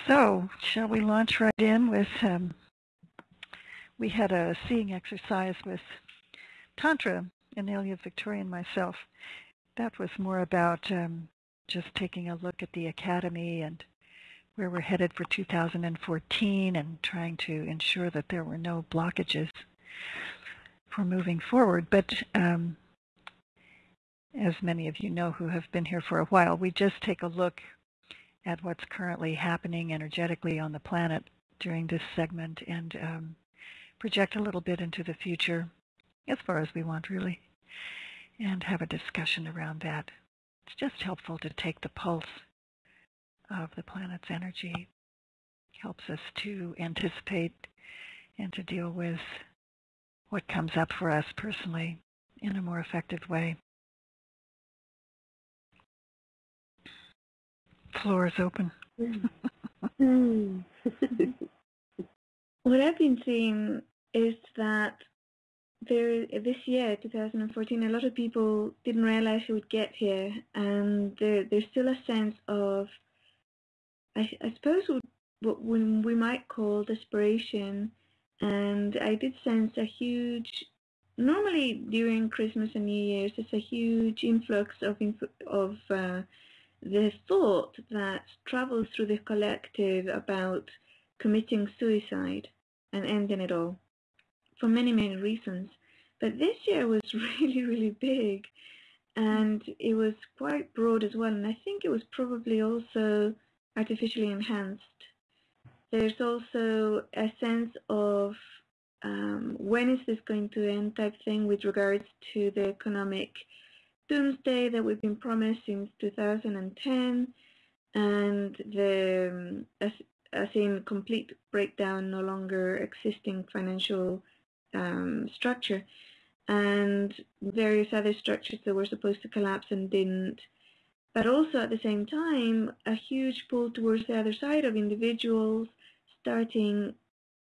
So, shall we launch right in with, we had a seeing exercise with Tantra, Inelia, Victoria, and myself. That was more about just taking a look at the Academy and where we're headed for 2014 and trying to ensure that there were no blockages for moving forward. But as many of you know who have been here for a while, we just take a look at what's currently happening energetically on the planet during this segment and project a little bit into the future, as far as we want really, and have a discussion around that. It's just helpful to take the pulse of the planet's energy. Helps us to anticipate and to deal with what comes up for us personally in a more effective way. Floor is open. What I've been seeing is that this year, 2014, a lot of people didn't realize it would get here, and there's still a sense of, I suppose, what we might call desperation. And I did sense a huge, normally during Christmas and New Year's, there's a huge influx of the thought that travels through the collective about committing suicide and ending it all, for many, many reasons. But this year was really, really big, and it was quite broad as well, and I think it was probably also artificially enhanced. There's also a sense of when is this going to end type thing with regards to the economic doomsday that we've been promised since 2010, and the as in complete breakdown, no longer existing financial structure, and various other structures that were supposed to collapse and didn't. But also at the same time, a huge pull towards the other side of individuals starting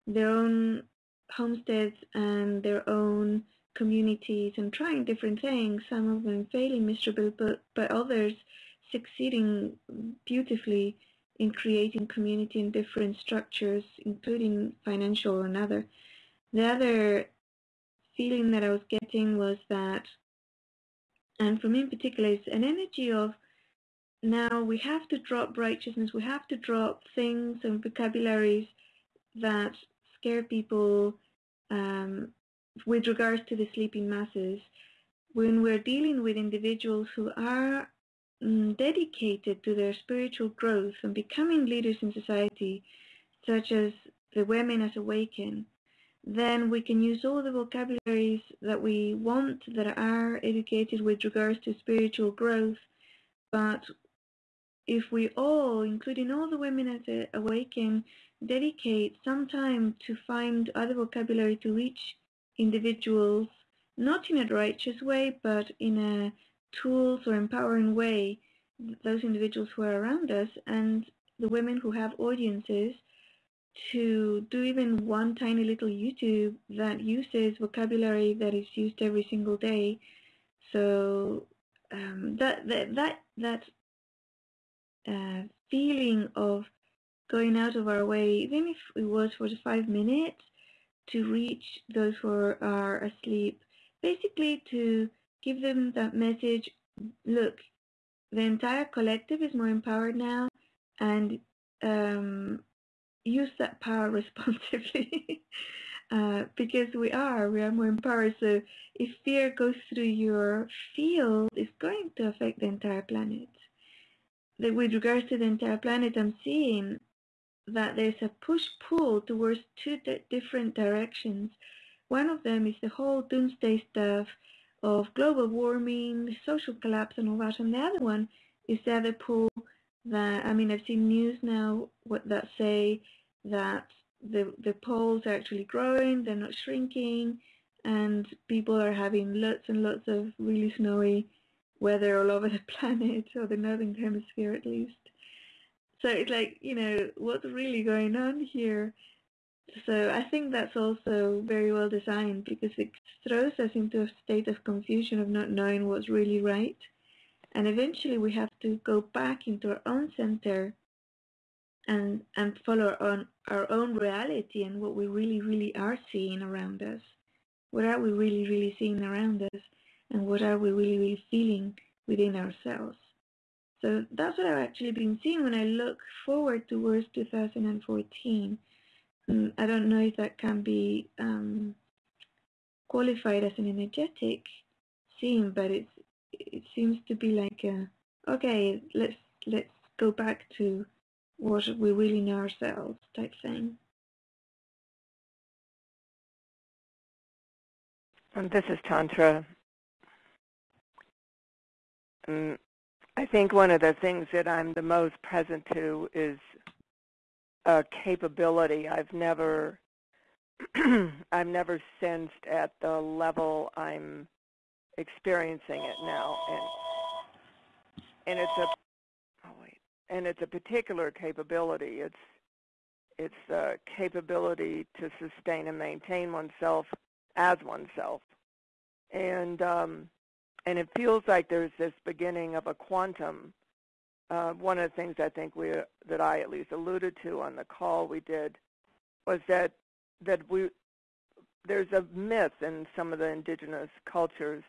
their own homesteads and their own communities and trying different things, some of them failing miserably, but others succeeding beautifully in creating community in different structures, including financial and other. The other feeling that I was getting was that, and for me in particular, is an energy of, now we have to drop righteousness, we have to drop things and vocabularies that scare people with regards to the sleeping masses. When we're dealing with individuals who are dedicated to their spiritual growth and becoming leaders in society, such as the women as Awaken, then we can use all the vocabularies that we want that are educated with regards to spiritual growth. But if we all, including all the women as Awaken, dedicate some time to find other vocabulary to reach individuals, not in a righteous way, but in a tools or empowering way, those individuals who are around us and the women who have audiences, to do even one tiny little YouTube that uses vocabulary that is used every single day. So that feeling of going out of our way, even if it was for 5 minutes, to reach those who are asleep, basically to give them that message, look, the entire collective is more empowered now, and use that power responsibly. Because we are more empowered. So if fear goes through your field, it's going to affect the entire planet. With regards to the entire planet, I'm seeing that there's a push-pull towards two different directions. One of them is the whole doomsday stuff of global warming, social collapse and all that, and the other one is the other pull that, I mean, I've seen news now that say that the poles are actually growing, they're not shrinking, and people are having lots and lots of really snowy weather all over the planet, or the northern hemisphere at least. So it's like, you know, what's really going on here? So I think that's also very well designed, because it throws us into a state of confusion of not knowing what's really right. And eventually we have to go back into our own center and follow on our own reality and what we really, really are seeing around us. What are we really, really seeing around us, and what are we really, really feeling within ourselves? So that's what I've actually been seeing when I look forward towards 2014. I don't know if that can be qualified as an energetic scene, but it seems to be like okay, let's go back to what we really know ourselves type thing. And this is Tantra. I think one of the things that I'm the most present to is a capability I've never sensed at the level I'm experiencing it now, and it's a particular capability. It's the capability to sustain and maintain oneself as oneself, and it feels like there's this beginning of a quantum. One of the things I think that I at least alluded to on the call we did was that there's a myth in some of the indigenous cultures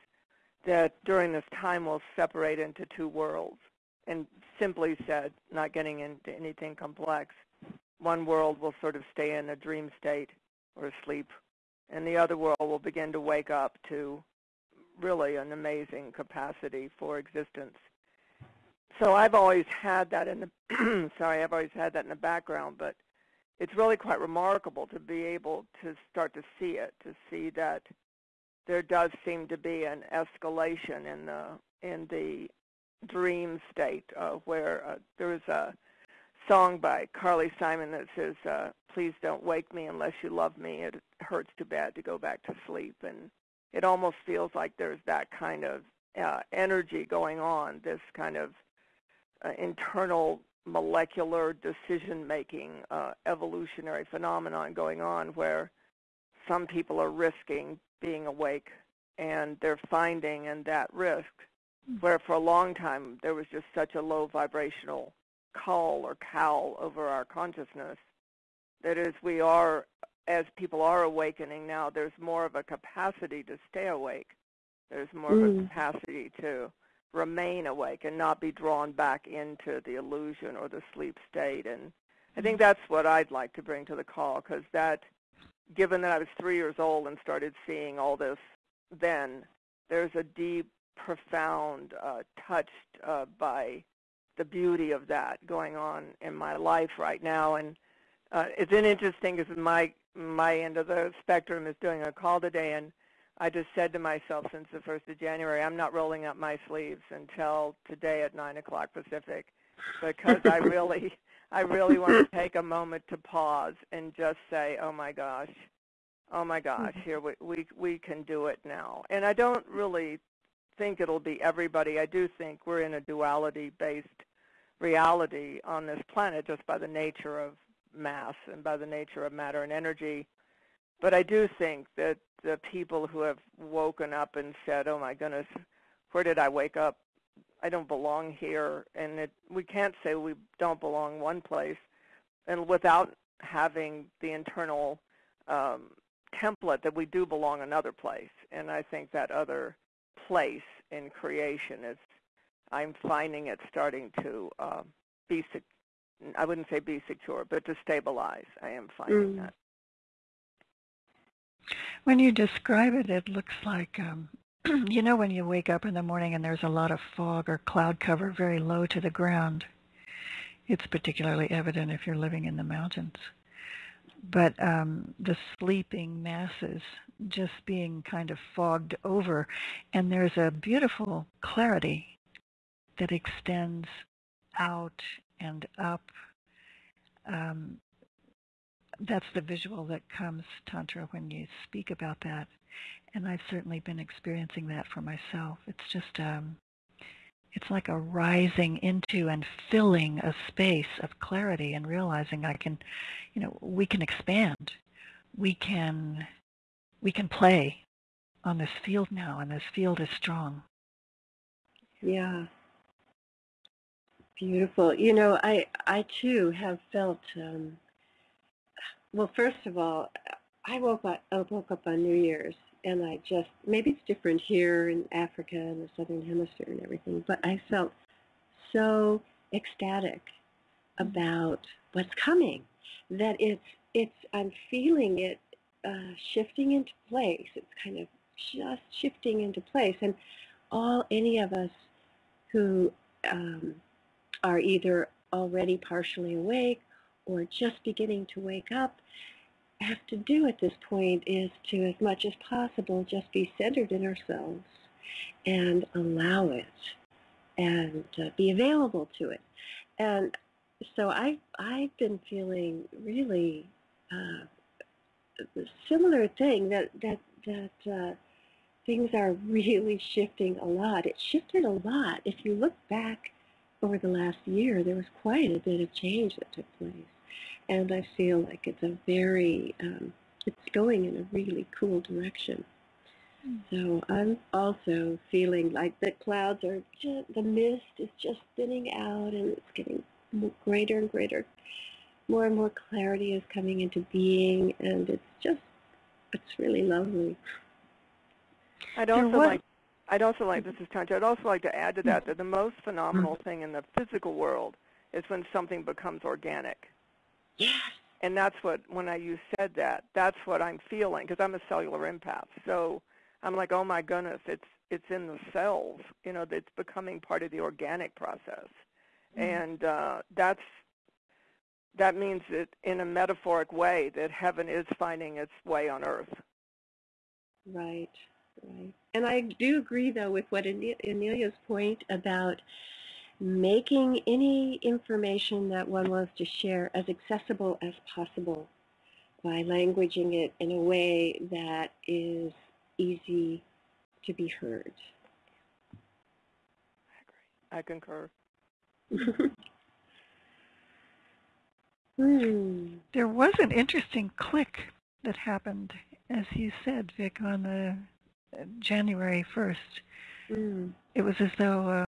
that during this time we'll separate into two worlds. And simply said, not getting into anything complex, one world will sort of stay in a dream state or sleep, and the other world will begin to wake up to really an amazing capacity for existence. So I've always had that in the I've always had that in the background, but it's really quite remarkable to be able to start to see it, to see that there does seem to be an escalation in the dream state where there is a song by Carly Simon that says, "Please don't wake me unless you love me. It hurts too bad to go back to sleep." And it almost feels like there's that kind of energy going on, this kind of internal molecular decision-making evolutionary phenomenon going on where some people are risking being awake, and they're finding in that risk where for a long time there was just such a low vibrational call or cowl over our consciousness that as people are awakening now, there's more of a capacity to stay awake. There's more of a capacity to remain awake and not be drawn back into the illusion or the sleep state. And I think that's what I'd like to bring to the call, because given that I was 3 years old and started seeing all this then, there's a deep, profound, touched by the beauty of that going on in my life right now. And it's been interesting because my end of the spectrum is doing a call today, and I just said to myself since the 1st of January, I'm not rolling up my sleeves until today at 9 o'clock Pacific, because I really want to take a moment to pause and just say, oh my gosh, here we can do it now. And I don't really think it'll be everybody. I do think we're in a duality-based reality on this planet just by the nature of mass and by the nature of matter and energy. But I do think that the people who have woken up and said, oh my goodness, where did I wake up? I don't belong here. And we can't say we don't belong one place and without having the internal template that we do belong another place. And I think that other place in creation I'm finding it starting to I wouldn't say be secure, but to stabilize. I am finding that. When you describe it, it looks like, you know, when you wake up in the morning and there's a lot of fog or cloud cover very low to the ground. It's particularly evident if you're living in the mountains. But the sleeping masses just being kind of fogged over, and there's a beautiful clarity that extends out and up. That's the visual that comes, Tantra, when you speak about that. And I've certainly been experiencing that for myself. It's just, it's like a rising into and filling a space of clarity and realizing we can expand. We can play on this field now, and this field is strong. Yeah. Beautiful. You know, I too have felt, well, first of all, I woke up on New Year's, and I just, maybe it's different here in Africa and the Southern Hemisphere and everything, but I felt so ecstatic about what's coming, that I'm feeling it shifting into place. It's kind of just shifting into place, and any of us who are either already partially awake or just beginning to wake up have to do at this point is to, as much as possible, just be centered in ourselves and allow it and be available to it. And so I've been feeling really a similar thing, that things are really shifting a lot. It shifted a lot. If you look back over the last year, there was quite a bit of change that took place. And I feel like it's a very, it's going in a really cool direction. So I'm also feeling like the clouds are the mist is just thinning out, and it's getting greater and greater. More and more clarity is coming into being, and it's really lovely. I'd also like, this is Tantra, I'd also like to add to that the most phenomenal thing in the physical world is when something becomes organic. Yes. And that's what, you said that, that's what I'm feeling, because I'm a cellular empath. So I'm like, oh my goodness, it's in the cells, it's becoming part of the organic process. And that means that in a metaphoric way that heaven is finding its way on earth. Right. And I do agree, though, with what Inelia's point about making any information that one wants to share as accessible as possible by languaging it in a way that is easy to be heard. I concur. There was an interesting click that happened, as you said, Vic, on the January 1st. It was as though,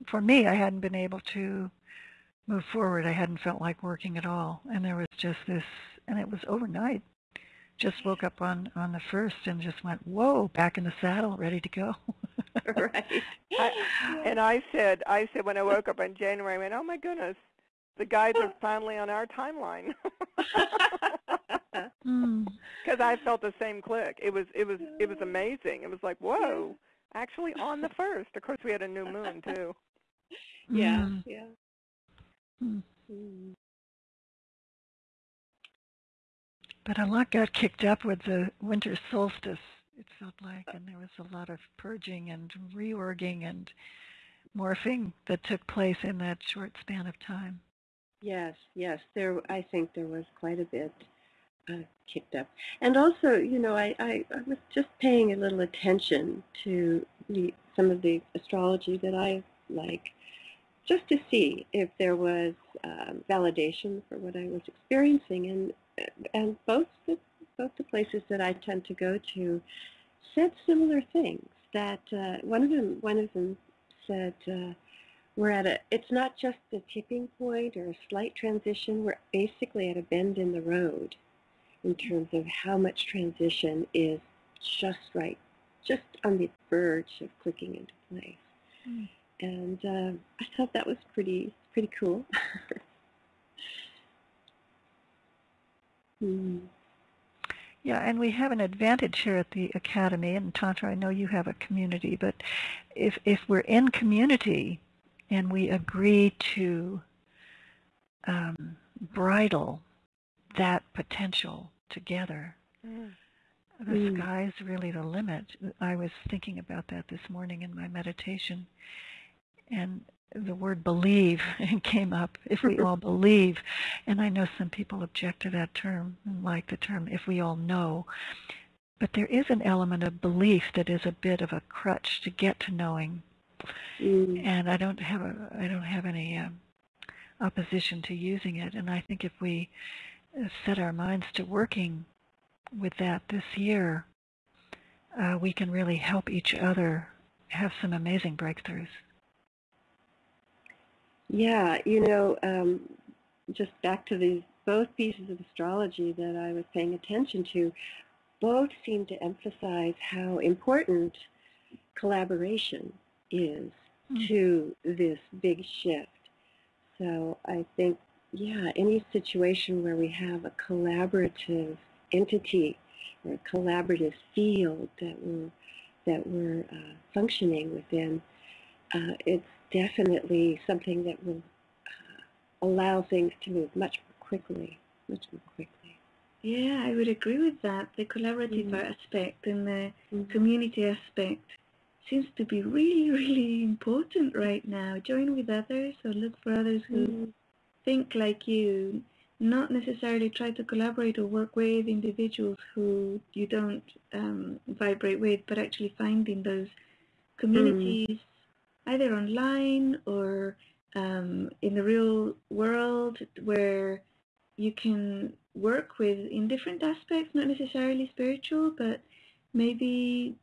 for me, I hadn't been able to move forward. I hadn't felt like working at all. And there was just this, and it was overnight. Just woke up on the 1st and just went, whoa, back in the saddle, ready to go. Right. And I said when I woke up in January, I went, oh my goodness, the guys are finally on our timeline. Because I felt the same click. It was amazing. It was like, whoa, actually on the 1st. Of course, we had a new moon too. Yeah. But a lot got kicked up with the winter solstice, it felt like, and there was a lot of purging and reorging and morphing that took place in that short span of time. Yes. I think there was quite a bit kicked up. And also, I was just paying a little attention to some of the astrology that I like, just to see if there was validation for what I was experiencing. And both the places that I tend to go to said similar things. That one of them said, it's not just a tipping point or a slight transition. We're basically at a bend in the road in terms of how much transition is just right, just on the verge of clicking into place. And I thought that was pretty cool. Yeah, and we have an advantage here at the Academy, and Tantra, I know you have a community, but if we're in community and we agree to bridle that potential together, the sky's really the limit. I was thinking about that this morning in my meditation, and the word believe came up. If we all believe, and I know some people object to that term and like the term if we all know, but there is an element of belief that is a bit of a crutch to get to knowing. And I don't have any opposition to using it. And I think if we set our minds to working with that this year, we can really help each other have some amazing breakthroughs. Yeah, just back to these both pieces of astrology that I was paying attention to, both seem to emphasize how important collaboration is to this big shift. So I think, yeah, any situation where we have a collaborative entity or a collaborative field that we're functioning within, it's definitely something that will allow things to move much more quickly, much more quickly. Yeah, I would agree with that. The collaborative aspect and the community aspect seems to be really, really important right now. Join with others or look for others who think like you, not necessarily try to collaborate or work with individuals who you don't vibrate with, but actually finding those communities either online or in the real world where you can work with in different aspects, not necessarily spiritual, but maybe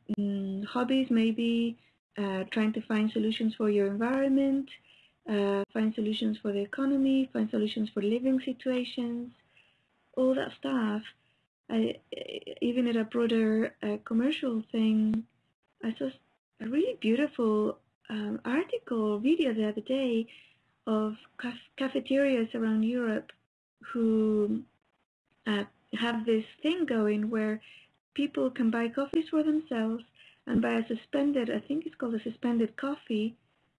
hobbies, maybe trying to find solutions for your environment, find solutions for the economy, find solutions for living situations, all that stuff. Even at a broader commercial thing, I saw a really beautiful article, video the other day of cafeterias around Europe who have this thing going where people can buy coffees for themselves and buy a suspended, I think it's called a suspended coffee.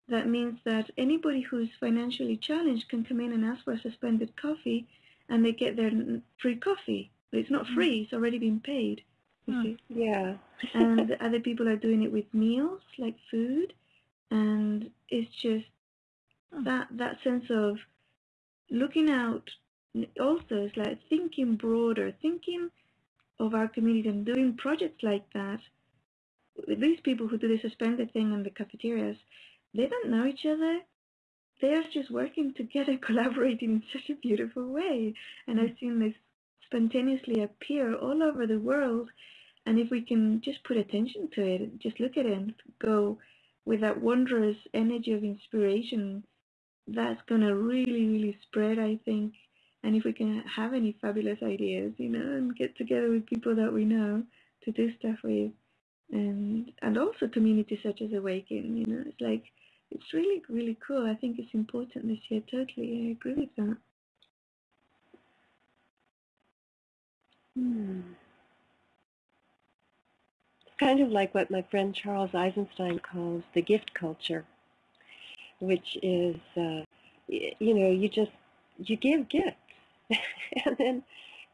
That means that anybody who's financially challenged can come in and ask for a suspended coffee and they get their free coffee. But it's not free, it's already been paid. You see? Yeah. And other people are doing it with meals, like food. And it's just that sense of looking out. Also, it's like thinking broader, thinking of our community and doing projects like that. These people who do the suspended thing in the cafeterias, they don't know each other. They are just working together, collaborating in such a beautiful way. And I've seen this spontaneously appear all over the world. And if we can just put attention to it, just look at it and go with that wondrous energy of inspiration, that's going to really, really spread, I think. And if we can have any fabulous ideas, and get together with people that we know to do stuff with, and also communities such as Awaken, it's like, it's really, really cool. I think it's important this year, totally. I agree with that. It's kind of like what my friend Charles Eisenstein calls the gift culture, which is, you give gifts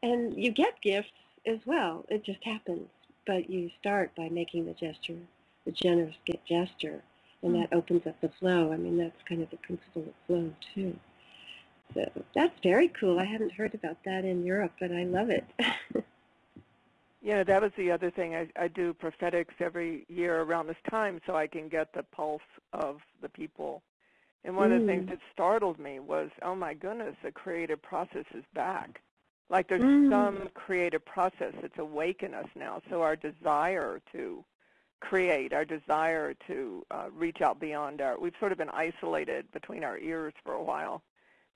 and you get gifts as well. It just happens. But you start by making the gesture, the generous gesture, and that opens up the flow. I mean, that's kind of the principle of flow, too. So that's very cool. I hadn't heard about that in Europe, but I love it. Yeah, that was the other thing. I do prophetics every year around this time so I can get the pulse of the people. And one of the things that startled me was, oh my goodness, the creative process is back. Like there's some creative process that's awakened us now. So our desire to create, our desire to reach out beyond we've sort of been isolated between our ears for a while.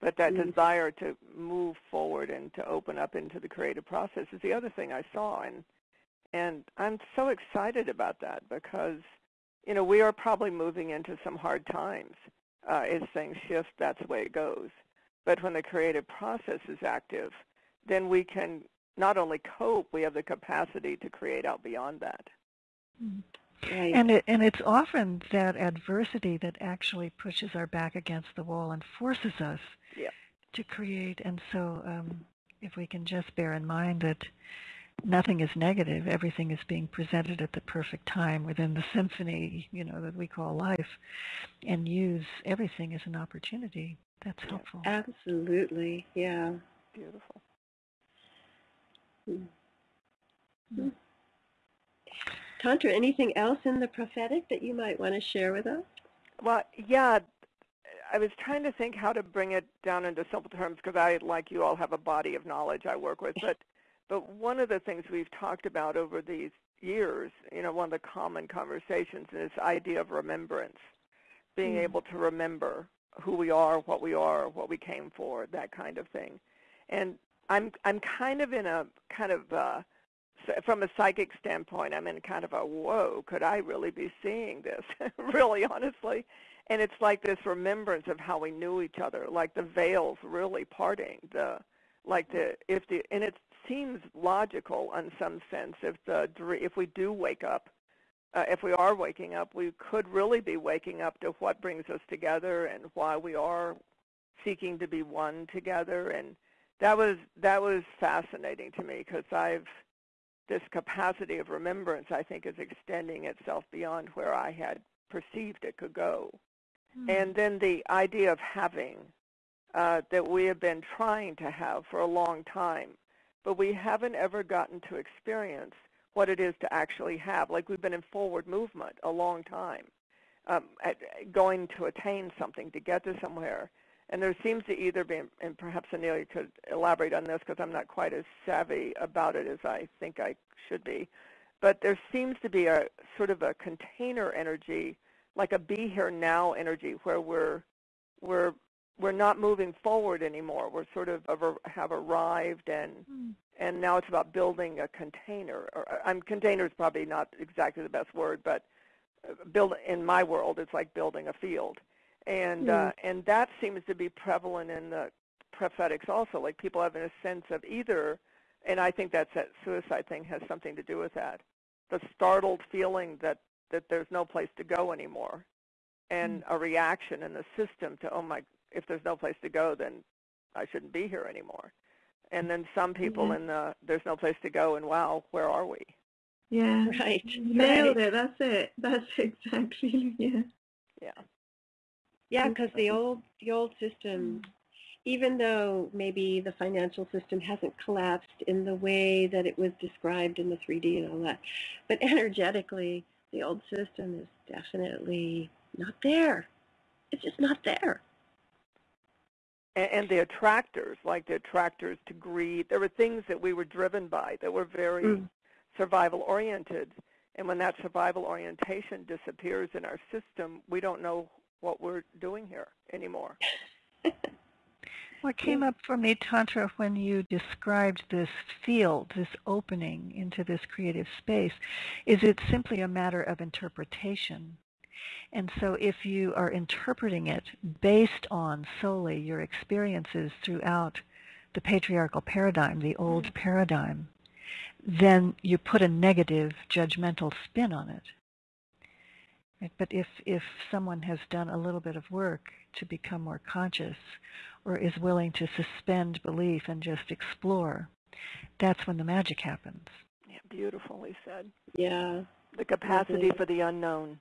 But that desire to move forward and to open up into the creative process is the other thing I saw. And I'm so excited about that because, we are probably moving into some hard times. As things shift, that's the way it goes. But when the creative process is active, then we can not only cope, we have the capacity to create out beyond that. Right. And it's often that adversity that actually pushes our back against the wall and forces us to create. And so if we can just bear in mind that nothing is negative, everything is being presented at the perfect time within the symphony, that we call life, and use everything as an opportunity, that's helpful. Absolutely, yeah. Beautiful. Tantra, anything else in the prophetic that you might want to share with us? Well, yeah, I was trying to think how to bring it down into simple terms because I, like you all, have a body of knowledge I work with. But one of the things we've talked about over these years, one of the common conversations is this idea of remembrance, being able to remember who we are, what we came for, that kind of thing. And I'm kind of in a from a psychic standpoint, I'm in kind of a, whoa, could I really be seeing this? Really, honestly. And it's like this remembrance of how we knew each other, like the veils really parting. And it seems logical in some sense if we do wake up. If we are waking up, we could really be waking up to what brings us together and why we are seeking to be one together. And that was fascinating to me, because this capacity of remembrance, I think, is extending itself beyond where I had perceived it could go. And then the idea of having, that we have been trying to have for a long time, but we haven't ever gotten to experience what it is to actually have. Like, we've been in forward movement a long time, going to attain something, to get to somewhere. And there seems to either be, and perhaps Inelia could elaborate on this because I'm not quite as savvy about it as I think I should be, but there seems to be a sort of a container energy, like a be here now energy, where we're not moving forward anymore. We're sort of have arrived, and now it's about building a container. Container is probably not exactly the best word, but in my world, it's like building a field. And that seems to be prevalent in the prophetics also. Like, people having a sense of either, and I think that suicide thing has something to do with that, the startled feeling that there's no place to go anymore, and a reaction in the system to, oh my, if there's no place to go, then I shouldn't be here anymore. And then some people in there's no place to go, and wow, where are we? Yeah. Right. Nailed it. That's it. That's exactly, yeah. Yeah. Yeah, because the old system, even though maybe the financial system hasn't collapsed in the way that it was described in the 3D and all that, but energetically, the old system is definitely not there. It's just not there. And the attractors, like the attractors to greed, there were things that we were driven by that were very survival-oriented. And when that survival orientation disappears in our system, we don't know what we're doing here anymore. What came up for me, Tantra, when you described this field, this opening into this creative space, is it's simply a matter of interpretation. And so if you are interpreting it based on solely your experiences throughout the patriarchal paradigm, the old paradigm, then you put a negative judgmental spin on it. Right? But if someone has done a little bit of work to become more conscious, or is willing to suspend belief and just explore, that's when the magic happens. Yeah, beautifully said. Yeah. The capacity for the unknown.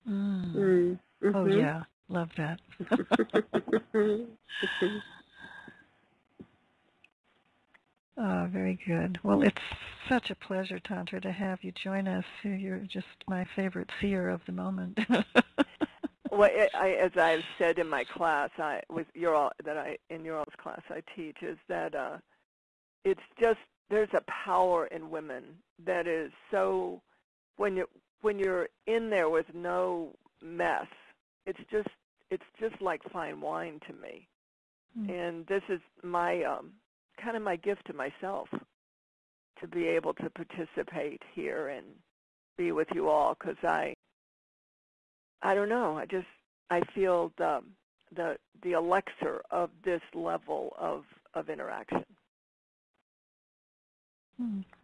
Oh, yeah. Love that. Oh, very good. Well, it's such a pleasure, Tantra, to have you join us. You're just my favorite seer of the moment. Well, as I've said in my class, in Ural's class I teach, is that it's just, there's a power in women that is so, when you're in there with no mess, it's just like fine wine to me. And this is my kind of my gift to myself, to be able to participate here and be with you all, because I don't know, I feel the elixir of this level of interaction.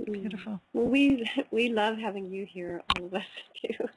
Beautiful. Well, we love having you here, all of us too.